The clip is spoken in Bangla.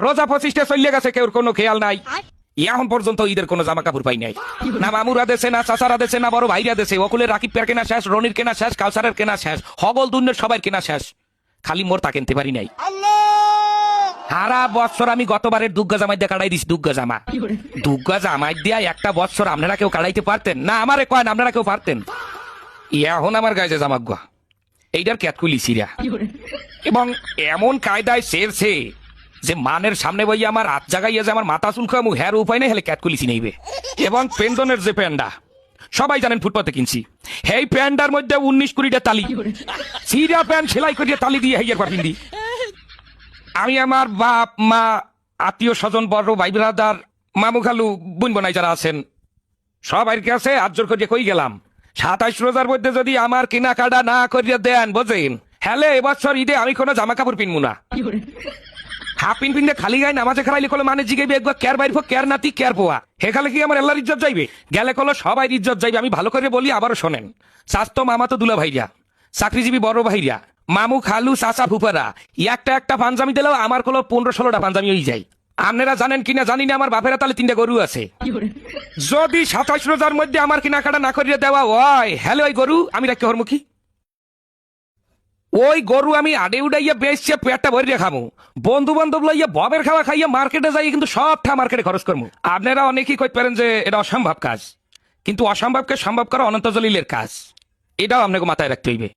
রোজা 25টা চলে গেছে, কেউ কোনো খেয়াল নাই। এখন পর্যন্ত ঈদের কোনো জামা কাপড় পাই নাই। না মামুরা দেশে, না চাচারা দেশে, না বড় ভাইরা দেশে। অকুলের রাকিবের কেনা শেষ, রনির কেনা শেষ, কাউসারের কেনা শেষ, হগল দুন্নের সবার কেনা শেষ। খালি মোর তা কিনতে পারি নাই। সারা বছর আমি গতবারের দুগ্গা জামাই দিয়ে কাটাই দিছি। দুগ্গা জামাই দিয়া একটা বছর আপনারা কেউ কাটাইতে পারতেন না? আমারে কয়েন আপনারা কেউ পারতেন? এখন আমার গায়ে যে জামাগুয়া এইটার ক্যাতকুলি সিরা এবং এমন কায়দায় সেরছে যে মানের সামনে বই আমার হাত জাগাইয়া যে আমার মাথা চুল খামু হ্যার উপায় নেই, হেলে ক্যাতকুলিছি নেইবে। এবং পেন্দনের যে প্যান্ডা সবাই জানেন ফুটপাতে কিনছি, এই প্যান্ডার মধ্যে 19-20টা তালি, সিরা প্যান্ট সেলাই করিয়া তালি দিয়ে হেয়ার পাঠিয়ে দিই। আমি আমার বাপ মা, আত্মীয় স্বজন, বড় ভাই ব্রাদার, মামু খালু, বোন বোনাই যারা আছেন সবাই কাছে হাত জোর করিয়া কই গেলাম, 27 রোজার মধ্যে যদি আমার কেনাকাটা না করিয়া দেন বোঝেন, হ্যালে এবছর ঈদে আমি কোনো জামা কাপড় পিনবো না। হাফিন পিনতে খালি গায়ে নামাজে খারাইলে কলো মানে জিগাইবে একবার ক্যার বাইর ক্যার নাতি ক্যার পোয়া, হেখালে কি আমার আল্লাহর ইজ্জত যাইবে? গেলে কলো সবাই ইজ্জত যাইবে। আমি ভালো করে বলি, আবারও শোনেন। স্বাস্থ্য মামা তো দুলা ভাইরা, চাকরিজীবী বড় ভাইরা, মামু খালু চাচা ফুপারা একটা একটা পাঞ্জামি দিলেও আমার কলো 15-16টা পাঞ্জামি হয়ে যায়। আপনারা জানেন কিনা জানি না, আমার বাপেরা তাহলে 3টা গরু আছে। যদি 27 রোজার মধ্যে আমার কেনাকাটা না করিয়ে দেওয়া হয়, হ্যালো ওই গরু আমি রাখতে হরমুখী। ওই গরু আমি আডে উড়াইয়া বেচছে পেটটা ভরিয়ে খামু, বন্ধু বান্ধব লইয়া ববের খাওয়া খাইয়া মার্কেটে যাই, কিন্তু সবটা মার্কেটে খরচ করবো। আপনারা অনেকেই কইতে পারেন যে এটা অসম্ভব কাজ, কিন্তু অসম্ভবকে সম্ভব করা অনন্ত জলিলের কাজ, এটাও আপনাকে মাথায় রাখতে হইবে।